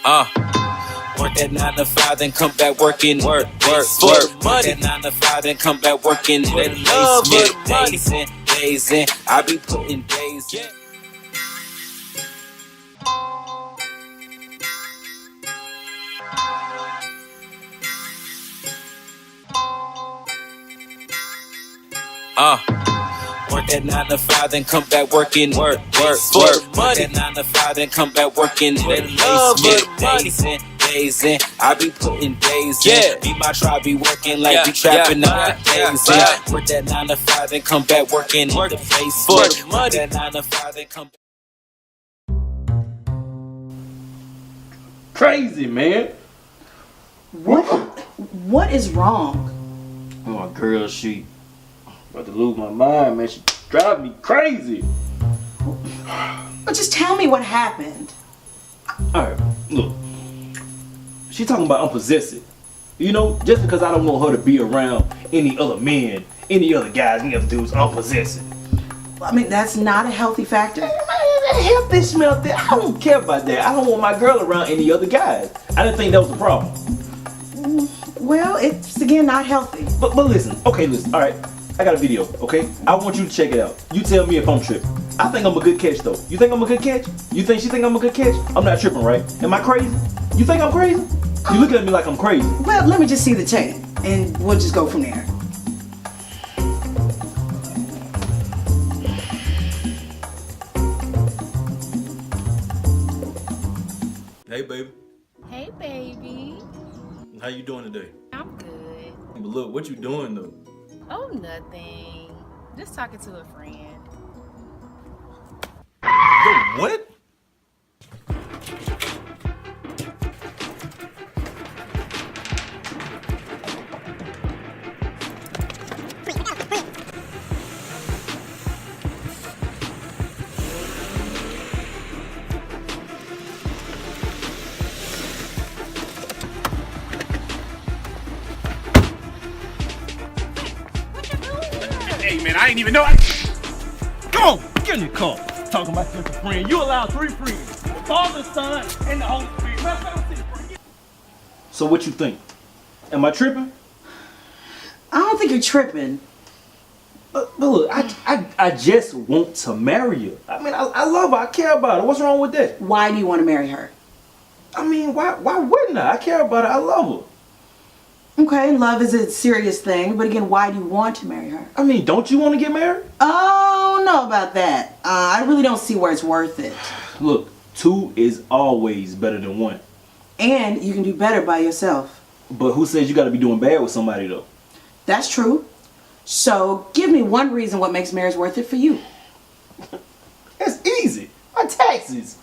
Work that 9 to 5, then come back working. Work that 9 to 5, then come back working. Days in, days in. I be putting days in. Work that 9 to 5, then come back working. Work that 9 to 5, then come back working. Days in, days in. I be putting days in. Be my tribe, be working like we trapping up days in. Work that 9 to 5, then come back working. Work that 9 to 5, then come back. Crazy, man. What is wrong? Oh, my girl, she about to lose my mind, man. She drive me crazy. But just tell me what happened. Alright, look. She talking about I'm possessive. You know, just because I don't want her to be around any other men, any other guys, any other dudes, I'm possessive. I mean, that's not a healthy factor. Healthy smell that. I don't care about that. I don't want my girl around any other guys. I didn't think that was a problem. Well, it's again not healthy. But listen, okay, listen, alright. I got a video, okay? I want you to check it out. You tell me if I'm tripping. I think I'm a good catch though. You think I'm a good catch? You think she think I'm a good catch? I'm not tripping, right? Am I crazy? You think I'm crazy? You looking at me like I'm crazy. Well, let me just see the tape and we'll just go from there. Hey, baby. Hey, baby. How you doing today? I'm good. But look, what you doing though? Oh, nothing. Just talking to a friend. Yo, what? Hey man, I ain't even know. Come on, get in the car. Talking about just a friend. You allow 3 friends: the Father, Son, and the Holy Spirit. So what you think? Am I tripping? I don't think you're tripping. But look, I just want to marry her. I mean, I love her. I care about her. What's wrong with that? Why do you want to marry her? I mean, why wouldn't I? I care about her. I love her. Okay, love is a serious thing, but again, why do you want to marry her? I mean, don't you want to get married? Oh, I don't know about that. I really don't see where it's worth it. Look, 2 is always better than 1. And you can do better by yourself. But who says you got to be doing bad with somebody though? That's true. So give me one reason what makes marriage worth it for you. That's easy. My taxes.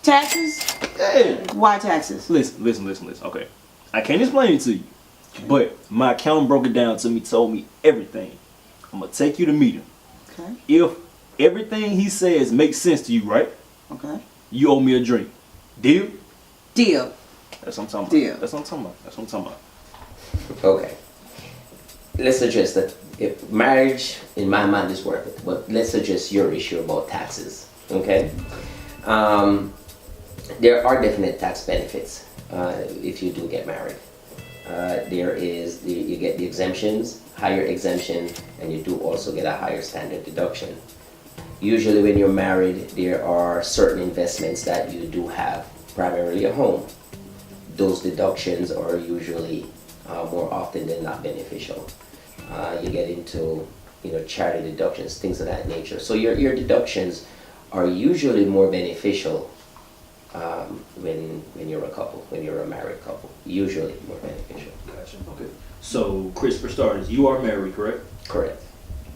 Taxes? Yeah. Why taxes? Listen. Okay. I can't explain it to you. But my accountant broke it down to me, told me everything. I'm going to take you to meet him. Okay. If everything he says makes sense to you, right? Okay. You owe me a drink. Deal? Deal. That's what I'm talking about. Deal. That's what I'm talking about. Okay. Let's suggest that if marriage, in my mind, is worth it. But let's suggest your issue about taxes. Okay? There are definite tax benefits if you do get married. You get the exemptions, higher exemption, and you do also get a higher standard deduction. Usually when you're married, there are certain investments that you do have, primarily a home. Those deductions are usually more often than not beneficial. You get into charity deductions, things of that nature. So your deductions are usually more beneficial when you're a couple, when you're a married couple. Usually more beneficial. Gotcha. Okay. So, Chris, for starters, you are married, correct? Correct.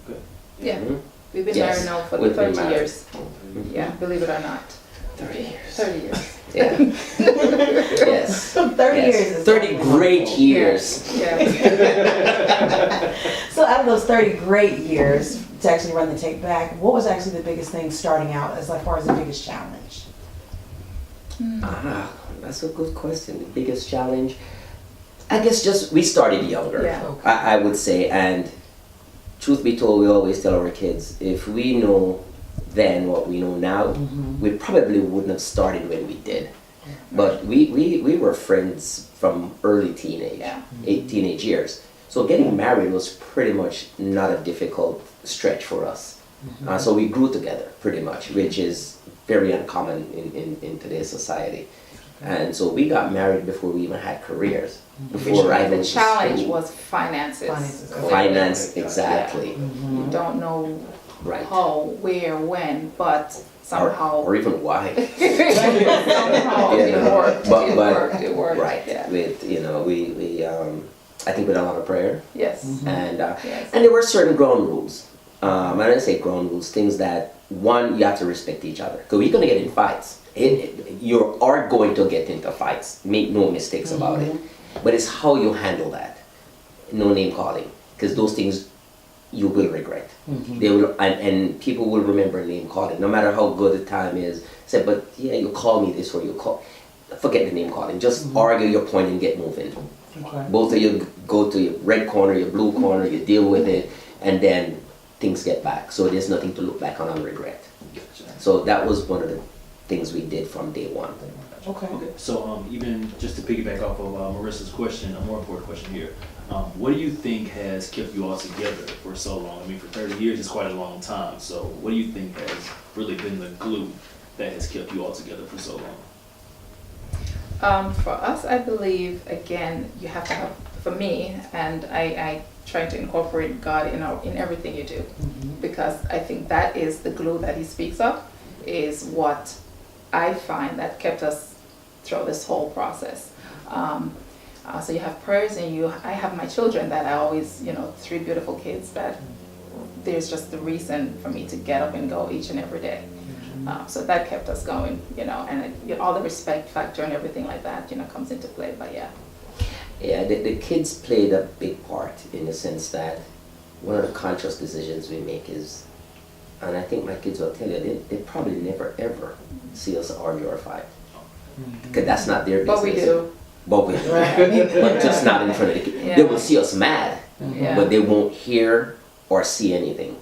Okay. Yeah. Mm-hmm. We've been Yes. married now for We've been 30 married. years. Yeah, believe it or not. 30 years. 30 years. Yeah. Yes. 30 Yes. years is 30 great years. Yeah. So out of those 30 great years, to actually run the tape back, what was actually the biggest thing starting out as far as the biggest challenge? That's a good question. The biggest challenge, I guess, just we started younger. Yeah. Okay. I would say, and truth be told, we always tell our kids, if we know then what we know now, we probably wouldn't have started when we did. But we were friends from early teenage, Yeah. teenage years. So getting married was pretty much not a difficult stretch for us. So we grew together pretty much, which is very uncommon in today's society. And so we got married before we even had careers. Before I The went to challenge school. was finances. Finances. Finance, exactly. You don't know Right. how, where, when, but somehow Or even why. somehow Yeah, it worked. but- It but- worked. It worked. Right. Yeah. With we I think with a lot of prayer Yes. and Yes. and there were certain ground rules. I don't say ground rules, things that one you have to respect each other because we're gonna get in fights. You are going to get into fights. Make no mistakes about it. But it's how you handle that. No name calling because those things you will regret. They will, and people will remember name calling, no matter how good the time is. Say, but yeah, you call me this or you call. Forget the name calling. Just argue your point and get moving. Okay. Both of you go to your red corner, your blue corner, you deal with it, and then things get back. So there's nothing to look back on and regret. So that was one of the things we did from day one. Okay. Okay, so even just to piggyback off of Marissa's question, a more important question here, what do you think has kept you all together for so long? I mean, for 30 years is quite a long time. So what do you think has really been the glue that has kept you all together for so long? For us, I believe, again, you have to have, for me, and I try to incorporate God in everything you do, because I think that is the glue that he speaks of, is what I find that kept us through this whole process. So you have prayers and I have my children that I always, 3 beautiful kids that there's just the reason for me to get up and go each and every day. So that kept us going, and all the respect factor and everything like that, comes into play, but yeah. Yeah, the kids played a big part in the sense that one of the conscious decisions we make is, and I think my kids will tell you, they probably never ever see us argue or fight. Because that's not their business. But we do. But we do. But just not in front of the kids. Yeah. They will see us mad, Yeah. but they won't hear or see anything.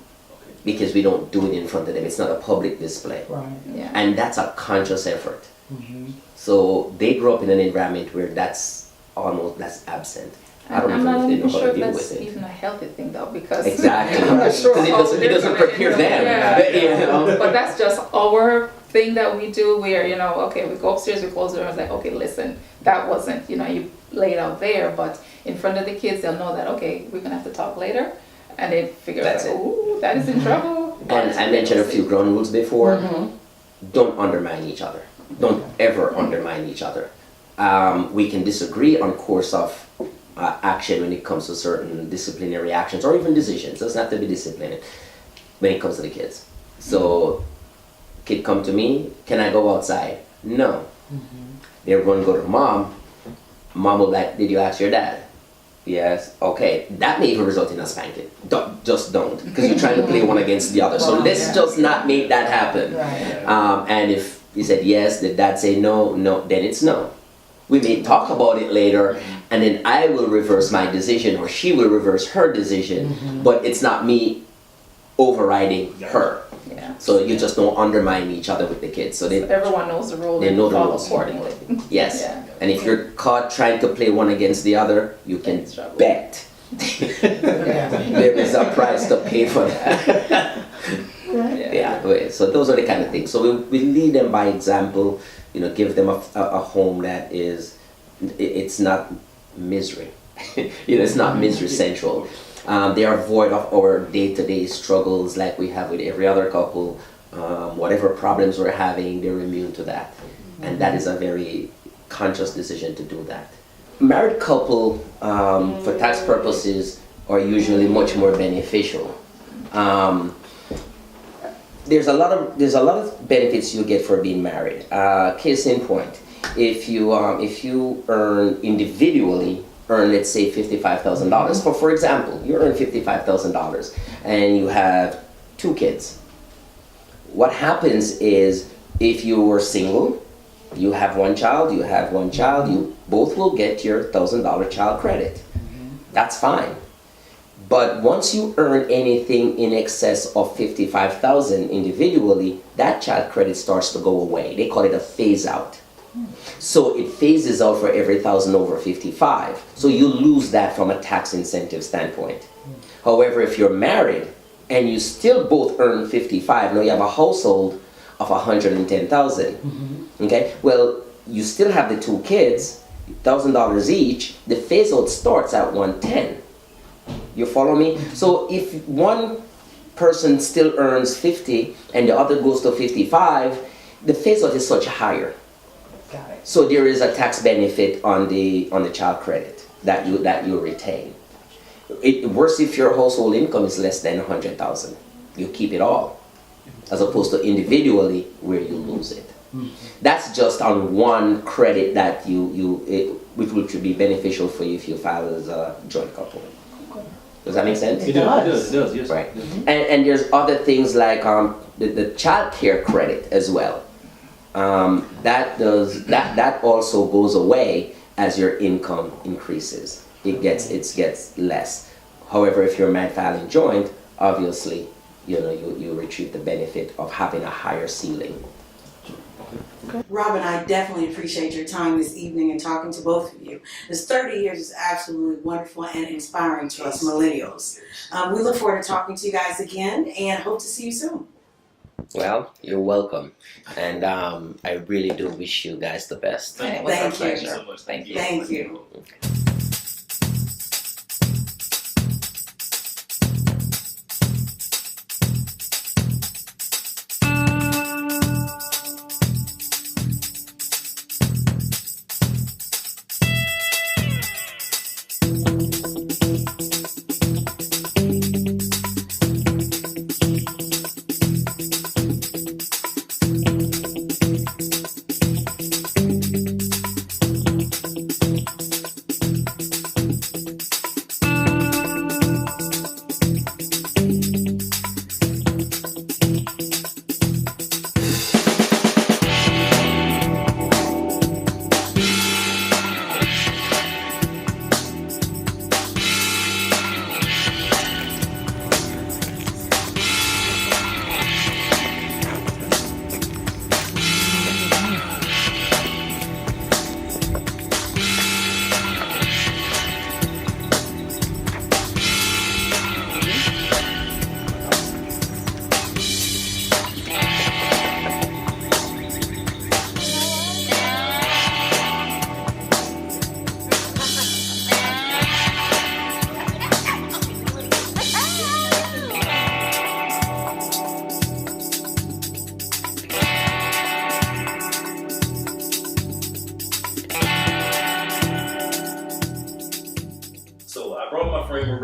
Because we don't do it in front of them. It's not a public display. Right. Yeah. And that's a conscious effort. So they grew up in an environment where that's absent. I don't I'm even know not if they even know how sure to if deal that's with it. even a healthy thing though, because Exactly. I'm not sure Because how it doesn't different prepare is. them. Yeah. You know? But that's just our thing that we do where, okay, we go upstairs, we close the door, and it's like, okay, listen, that wasn't, you lay it out there, but in front of the kids, they'll know that, okay, we're gonna have to talk later, and they figure out, That's like, it. ooh, that is in trouble. And I mentioned a few ground rules before. Don't undermine each other. Don't ever undermine each other. We can disagree on course of action when it comes to certain disciplinary actions or even decisions. It doesn't have to be disciplinary when it comes to the kids. So, kid come to me, can I go outside? No. They're going to go to mom. Mom will like, did you ask your dad? Yes. Okay. That may even result in a spanking. Just don't. Because you're trying to play one against the other. So let's just not make that happen. Right. And if he said yes, the dad say no, then it's no. We may talk about it later, and then I will reverse my decision, or she will reverse her decision, but it's not me overriding her. Yeah. So you just don't undermine each other with the kids. So they, Everyone knows the rule They and know the follow rules. accordingly. yes. Yeah. And if you're caught trying to play one against the other, you can It's trouble. bet there is a price to pay for that. Yeah. So those are the kind of things. So we lead them by example. Give them a home that is, it's not misery. It's not misery central. They are void of our day-to-day struggles like we have with every other couple. Whatever problems we're having, they're immune to that. And that is a very conscious decision to do that. Married couple, for tax purposes, are usually much more beneficial. There's a lot of benefits you get for being married. Case in point, if you earn individually, let's say $55,000. For example, you earn $55,000 and you have 2 kids. What happens is, if you were single, you have one child, you both will get your $1,000 child credit. That's fine. But once you earn anything in excess of $55,000 individually, that child credit starts to go away. They call it a phase out. So it phases out for every 1,000 over 55. So you lose that from a tax incentive standpoint. However, if you're married and you still both earn 55, now you have a household of 110,000. Okay, well, you still have the 2 kids, $1,000 each. The phase out starts at 110. You follow me? So if one person still earns 50 and the other goes to 55, the phase out is such higher. Got it. So there is a tax benefit on the child credit that you retain. Worse if your household income is less than 100,000. You keep it all, as opposed to individually where you lose it. That's just on one credit that which would be beneficial for you if you file as a joint couple. Does that make sense? It does, yes. Right. And there's other things like the child care credit as well. That also goes away as your income increases. It gets less. However, if you're married filing joint, obviously, you retrieve the benefit of having a higher ceiling. Robin, I definitely appreciate your time this evening and talking to both of you. This 30 years is absolutely wonderful and inspiring to us millennials. We look forward to talking to you guys again and hope to see you soon. Well, you're welcome. And I really do wish you guys the best. Thank you so much. Thank you.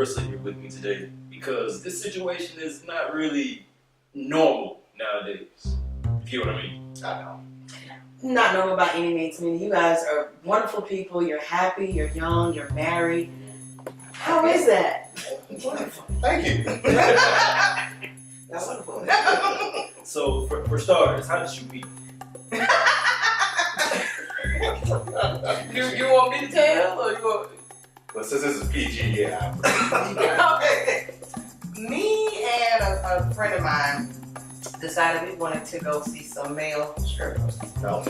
Marisa here with me today because this situation is not really normal nowadays. If you get what I mean. I know. Not normal by any means. I mean, you guys are wonderful people. You're happy, you're young, you're married. How is that? Wonderful. Thank you. That's wonderful. So, for starters, how did you meet? You want me to tell, or you want? Well, since this is PG, yeah. Me and a friend of mine decided we wanted to go see some male strippers. No.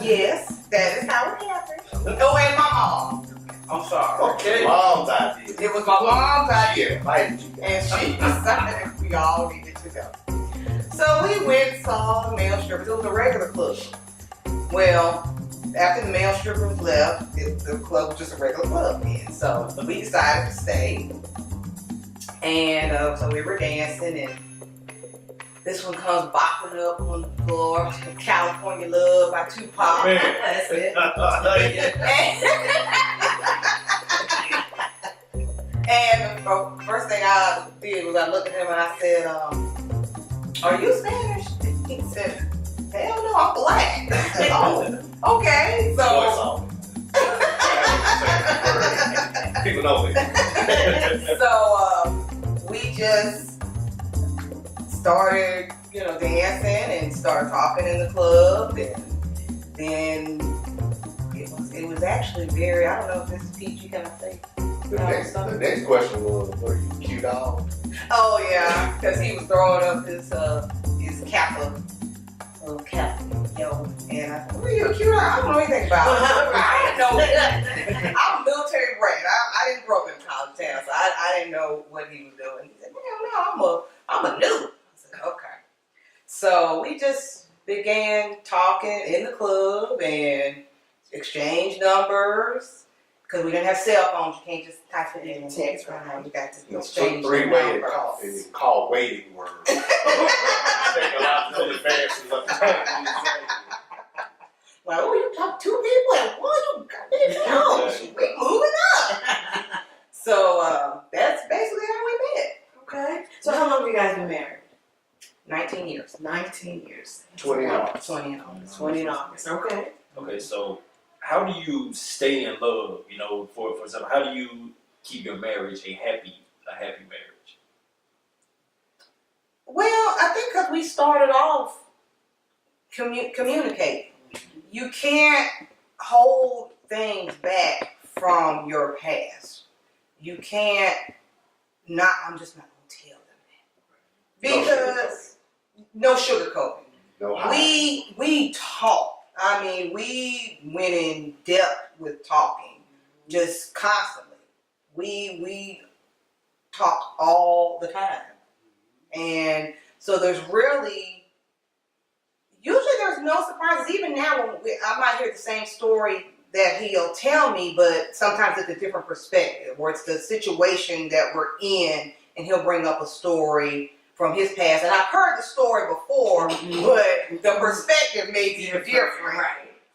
Yes, that is how it happened. Oh, and my mom. I'm sorry. Okay. Mom's idea. It was my mom's idea. Invited you. And she decided we all needed to go. So we went and saw the male strippers. It was a regular club. Well, after the male strippers left, the club was just a regular club again. So we decided to stay. And so we were dancing, and this one comes bopping up on the floor. California Love by Tupac. That's it. And the first thing I did was I looked at him and I said, "Are you Spanish?" He said, "Hell no, I'm black." I said, "Oh, okay." So people know me. So we just started, dancing and started talking in the club, and then it was actually very, I don't know if this is PG, can I say? The next question was, were you cute all? Oh yeah, because he was throwing up his Kappa, and I said, "Were you a cute about. I didn't know nothing. I'm a military brat. I didn't grow up in a college town, so I didn't know what he was doing. He said, no, I'm a noob. I said, okay. So we just began talking in the club and exchanged numbers. Because we didn't have cell phones, you can't just type it in and text right now. You got to exchange Three-way numbers. and call waiting words. Take a lot to the fastest of the time. Like, oh, you talk two people at once? You got we moving up. So that's basically how we met. Okay. So how long have you guys been married? 19 years. 19 years. 20 hours. 20 in August. 20 in August. Okay. Okay, so how do you stay in love? You know, for example, how do you keep your marriage a happy marriage? Well, I think because we started off communicating. You can't hold things back from your past. You can't I'm just not going to tell them that. Because no sugarcoating. No hiding. We talked. I mean, we went in depth with talking, just constantly. We talked all the time. And so there's usually there's no surprises. Even now, I might hear the same story that he'll tell me, but sometimes it's a different perspective, or it's the situation that we're in, and he'll bring up a story from his past. And I've heard the story before, but the perspective may be different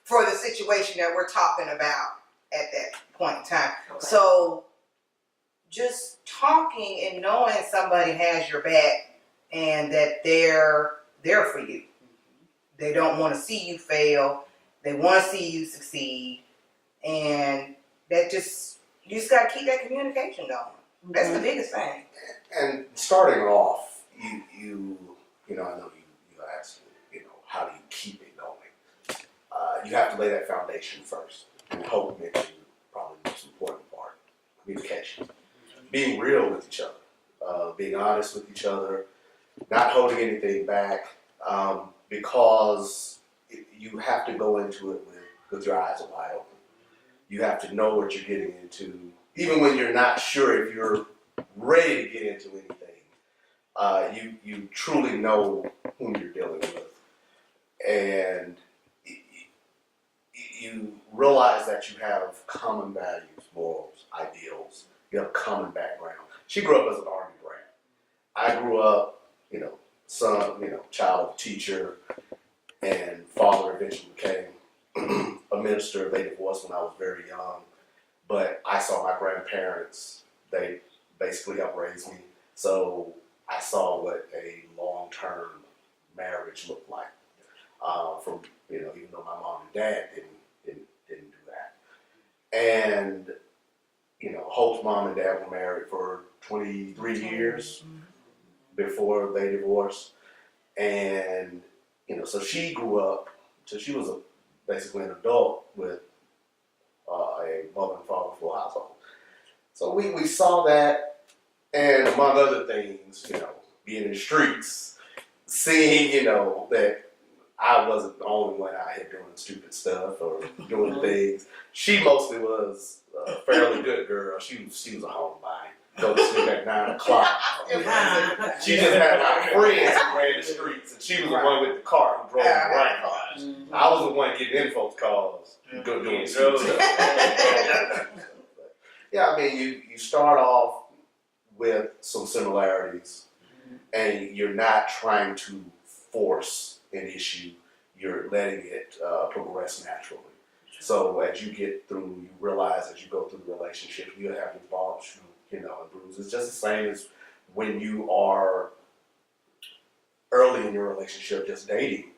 for the situation that we're talking about at that point in time. Okay. So just talking and knowing somebody has your back and that they're there for you. They don't want to see you fail. They want to see you succeed. And that you just got to keep that communication going. That's the biggest thing. And starting off, you know, I know you asked, how do you keep it going? You have to lay that foundation first. And Hope mentioned probably the most important part, communication. Being real with each other, being honest with each other, not holding anything back, because you have to go into it with your eyes wide open. You have to know what you're getting into, even when you're not sure if you're ready to get into anything. You truly know whom you're dealing with, and you realize that you have common values, morals, ideals. You have a common background. She grew up as an Army brat. I grew up, child of a teacher, and father eventually became a minister. They divorced when I was very young, but I saw my grandparents. They basically helped raise me, so I saw what a long-term marriage looked like. Even though my mom and dad didn't do that, and Hope's mom and dad were married for 23 years before they divorced, and so she grew up. So she was basically an adult with a mother and father full household. So we saw that, and among other things, being in the streets, seeing that I wasn't the only one out here doing stupid stuff or doing things. She mostly was a fairly good girl. She was a homebody. Go to sleep at 9 o'clock. She just had like friends who ran the streets, and she was the one with the car who drove around. I was the one getting in folks' cars, go doing stupid stuff. Yeah, I mean, you start off with some similarities, and you're not trying to force an issue. You're letting it progress naturally. So as you get through, you realize as you go through the relationship, you'll have your bumps, and bruises. It's just the same as when you are early in your relationship, just dating.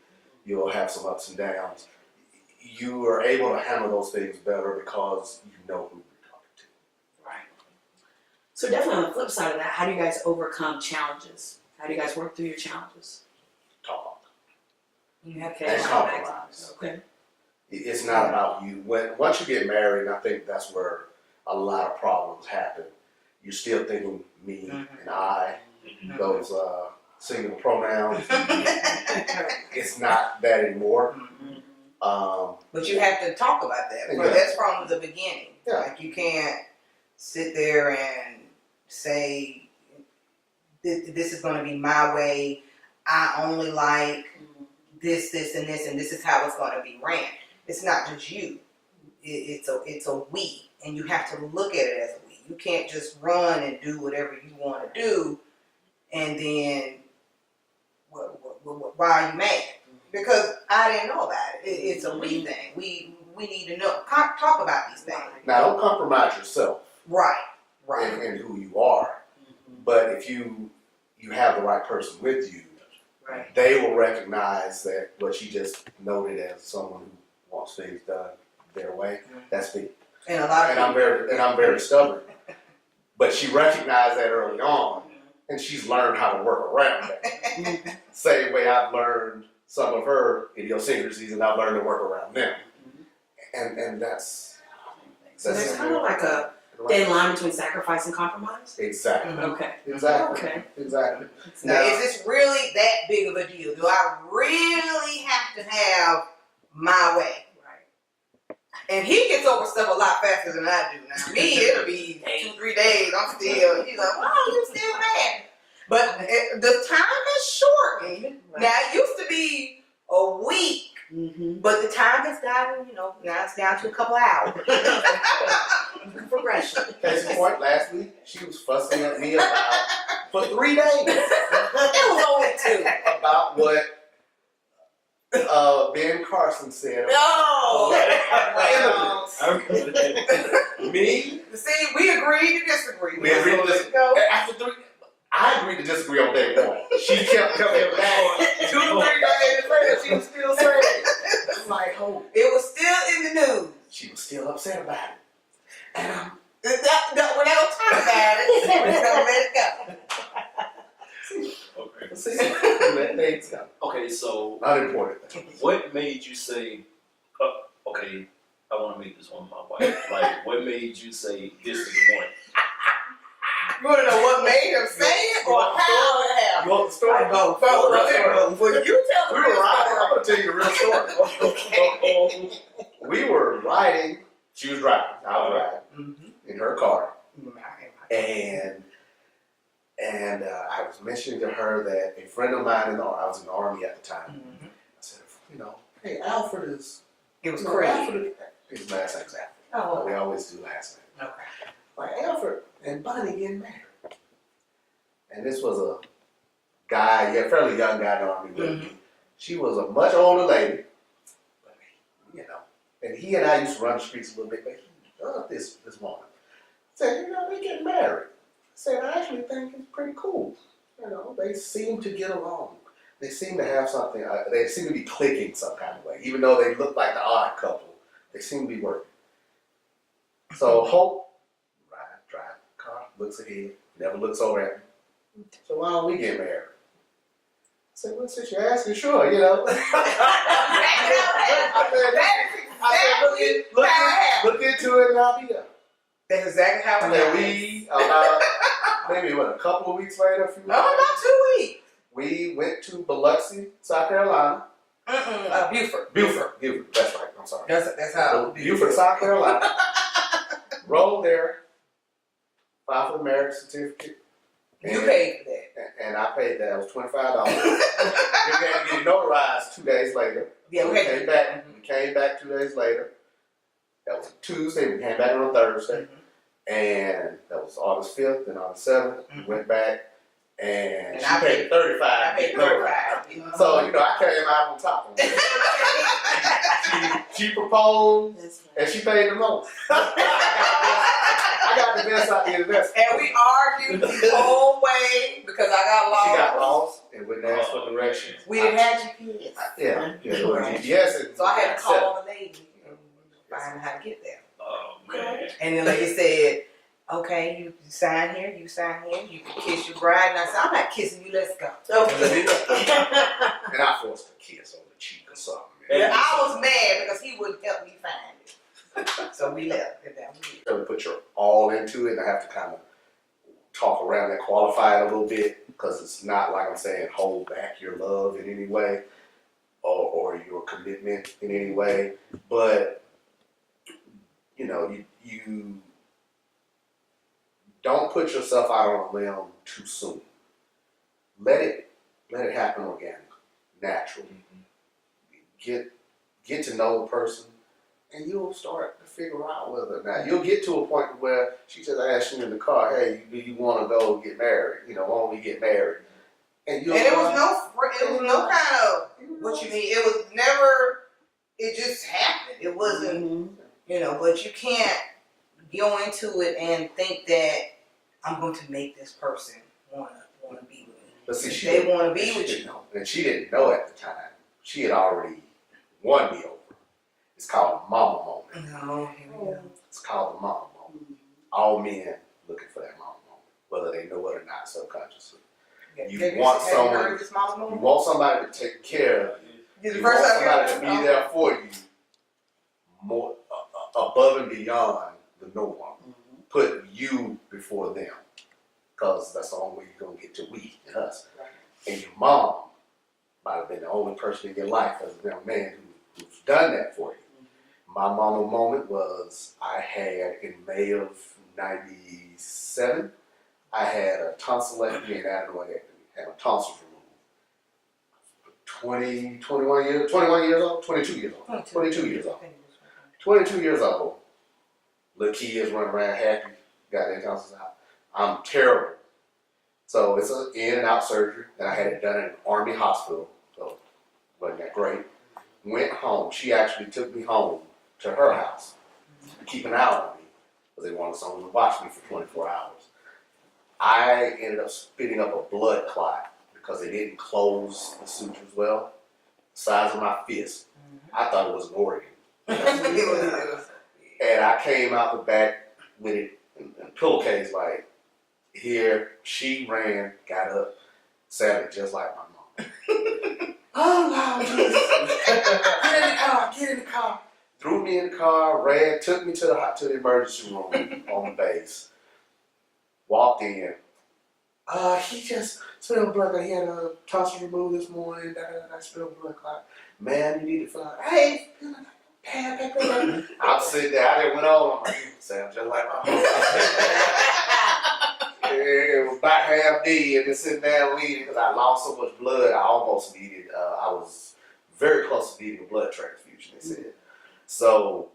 You'll have some ups and downs. You are able to handle those things better because you know who you're talking to. Right. So definitely on the flip side of that, how do you guys overcome challenges? How do you guys work through your challenges? Talk. You have And compromise. Okay. It's not about you. Once you get married, I think that's where a lot of problems happen. You're still thinking me and I, those singular pronouns. It's not that anymore. But you have to talk about that. Yeah. But that's from the beginning. Yeah. Like you can't sit there and say, this is going to be my way. I only like this, and this is how it's going to be ran. It's not just you. It's a we, and you have to look at it as a we. You can't just run and do whatever you want to do, and then why are you mad? Because I didn't know about it. It's a we thing. We need to know. Talk about these things. Now, don't compromise yourself. Right. And who you are. But if you have the right person with you, Right. they will recognize that what you just noted as someone who wants things done their way. That's me. And a lot of I'm very stubborn. But she recognized that early on, and she's learned how to work around that. Same way I've learned some of her idiosyncrasies, and I've learned to work around them. And that's So there's kind of like a thin line between sacrifice and compromise? Exactly. Okay. Exactly. Okay. Exactly. Now, is this really that big of a deal? Do I really have to have my way? Right. And he gets over stuff a lot faster than I do. Now, me, it'll be 2-3 days. I'm still, he's like, oh, you still mad. But the time has shortened. Right. Now, it used to be a week. But the time has gotten, now it's down to a couple hours. Progression. Case in point, last week, she was fussing at me for 3 days. It was only 2. About what Ben Carson said. No! Me? See, we agreed to disagree. We agreed to disagree. After 3, I agreed to disagree on day 1. She kept coming back 2 or 3 days later. She was still saying it. I'm like, oh. It was still in the news. She was still upset about it. And We're not gonna talk about it. We're just gonna let it go. Okay. see, let things go. Okay, so Not important. what made you say, okay, I want to make this one my wife? Like, what made you say this is the one? You wanna know what made him say it or how it happened? You want the story? Both. Well, you tell the We were real riding. I'm story. gonna tell you the real story. We were riding. She was driving. I was riding in her car, and I was mentioning to her that a friend of mine I was in the Army at the time. I said, hey, Alfred is. It was crazy. Alfred, his last name's Alfred. Oh, We always do last name. okay. Like Alfred and Bonnie getting married, and this was a guy, a fairly young guy in the Army with me. She was a much older lady, but and he and I used to run the streets a little bit, but he loved this woman. I said, they get married. I said, I actually think it's pretty cool. They seem to get along. They seem to have something, they seem to be clicking some kind of way. Even though they look like the odd couple, they seem to be working. So Hope, drive car, looks ahead, never looks over at me. So why don't we get married? I said, well, since you're asking, sure, Look into it and I'll be there. That's exactly how And it then happened. maybe a couple of weeks later, About 2 weeks. we went to Biloxi, South Carolina. Buford. That's right. I'm sorry. That's how. Buford, South Carolina. Rolled there. Filed for the marriage certificate. You paid for that. And I paid that. It was $25. We had to get notarized 2 days later. Yeah, we came back. We came back 2 days later. That was Tuesday. We came back on a Thursday. And that was August 5th and August 7th. We went back. And she paid $35. I paid $35. So, I came out on top of it. She proposed, and she paid the most. I got the best out of the best. And we argued the whole way because I got lost. She got lost and wouldn't ask for directions. We didn't have GPS. Yeah, GPS. So I had to call the lady find out how to get there. Oh, man. And the lady said, okay, you sign here, you can kiss your bride. And I said, I'm not kissing you, let's go. And I forced a kiss on the cheek or something. And I was mad because he wouldn't help me find it. So we left. So put your all into it, and I have to kind of talk around that, qualify it a little bit, because it's not like I'm saying hold back your love in any way, or you're commitment in any way, but you know, you don't put yourself out on a limb too soon. Let it happen organically, naturally. Get to know the person, and you'll start to figure out whether or not you'll get to a point where she just asks you in the car, "Hey, do you want to go get married? You know, why don't we get married?" And it was no kind of what you mean. It was never. It just happened. It wasn't, you know. But you can't go into it and think that I'm going to make this person wanna be with me. But see, they want to be with you. And she didn't know at the time. She had already won me over. It's called a mama moment. No, here we go. It's called a mama moment. All men looking for that mama moment, whether they know it or not subconsciously. You want someone. You want somebody to take care of you. You want somebody to be there for you, more above and beyond the norm. Put you before them, because that's the only way you're gonna get to we and us. And your mom might have been the only person in your life as a young man who's done that for you. My mama moment was I had in May of '97. I had a tonsillectomy and adenoidectomy. Had my tonsils removed. 21 years old, 22 years old. 22 years old. 22 years old. Little kids running around happy, got their tonsils out. I'm terrible. So it's an in and out surgery, and I had it done in an Army hospital, so wasn't that great. Went home. She actually took me home to her house to keep an eye on me, because they wanted someone to watch me for 24 hours. I ended up spitting up a blood clot because they didn't close the sutures well. The size of my fist. I thought it was an organ. And I came out the back with it in a pillowcase like here. She ran, got up, sounded just like my mom. Oh, Lord, get in the car. Threw me in the car, ran, took me to the emergency room on the base. Walked in. He just spilled blood. He had a tonsil removed this morning. I spilled blood clot. Man, you need to fly. Hey, I'm sitting there. I didn't went on. I'm like, sound just like my mom. It was about half dead and just sitting there bleeding because I lost so much blood. I almost needed. I was very close to needing a blood transfusion. They said. So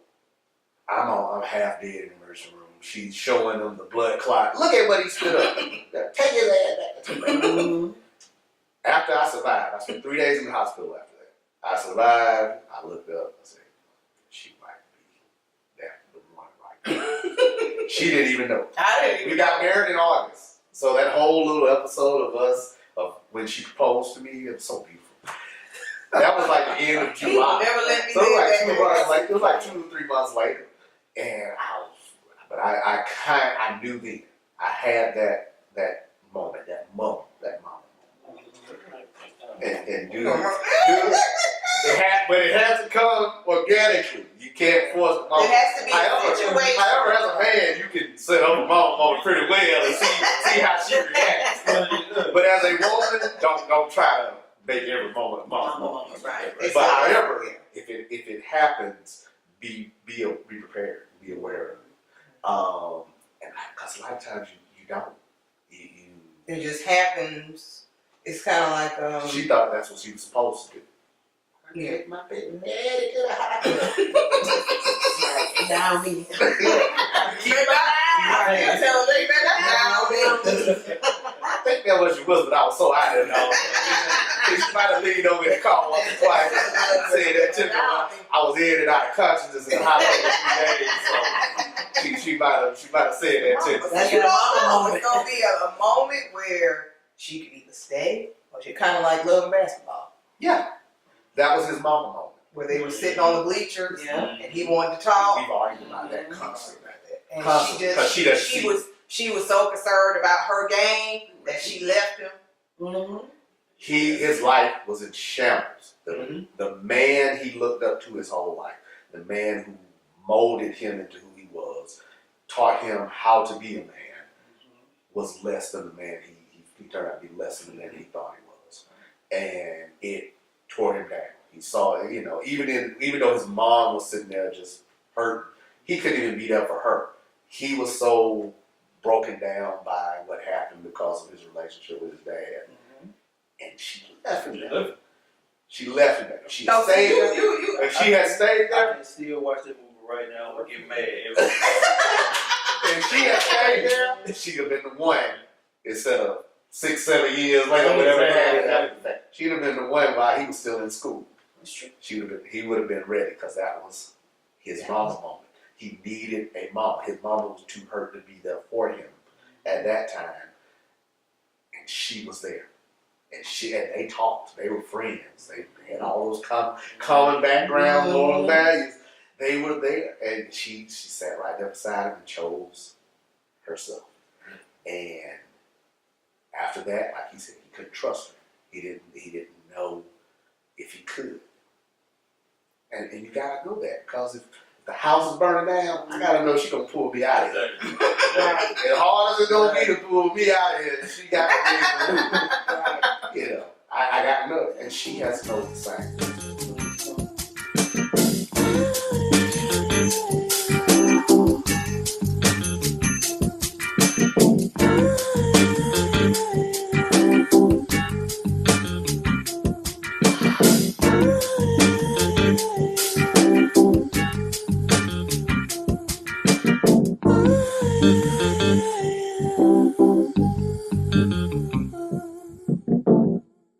I'm half dead in the emergency room. She's showing them the blood clot. Look at what he stood up. Take his ass back. After I survived, I spent 3 days in the hospital after that. I survived. I looked up. I said, she might be that the one right now. She didn't even know. We got married in August. So that whole little episode of us, of when she proposed to me, it was so beautiful. That was like the end of July. Never let me so it was like 2 or 3 months later. And I knew then. I had that moment. And dude, but it has to come organically. You can't force the moment. It has to be a situation. However, as a man, you can set up a moment pretty well and see how she reacts. But as a woman, don't try to make every moment a moment. Right. But however, if it happens, be prepared, be aware of it. And because a lot of times you don't. It just happens. It's kind of like she thought that's what she was supposed to do. Yeah. My baby, now me. I think that was your was, but I was so out of it. She might have leaned over in the car once or twice and said that to me. I was in and out of consciousness in the hospital for 3 days, so she might have said that to me. You know, it's gonna be a moment where she could either stay or she kind of like loving basketball. Yeah, that was his mama moment. Where they were sitting on the bleachers and he wanted to talk. We've argued about that constantly. And she was so concerned about her game that she left him. His life was in shambles. The man he looked up to his whole life, the man who molded him into who he was, taught him how to be a man, was less than the man he turned out to be less than the man he thought he was. And it tore him down. He saw it, even though his mom was sitting there just hurt, he couldn't even be there for her. He was so broken down by what happened because of his relationship with his dad. And she left him there. She left him there. She stayed there. If she had stayed there. I can still watch that movie right now and get mad. If she had stayed there, she'd have been the one instead of 6-7 years later, whatever. She'd have been the one while he was still in school. He would have been ready because that was his mama's moment. He needed a mom. His mama was too hurt to be there for him at that time, and she was there. And they talked. They were friends. They had all those common backgrounds, moral values. They were there, and she sat right there beside him and chose herself. And after that, like he said, he couldn't trust her. He didn't know if he could. And you gotta know that, because if the house is burning down, I gotta know she's gonna pull me out of here. As hard as it's gonna be to pull me out of here, she got to be. I got to know it, and she has to know the same.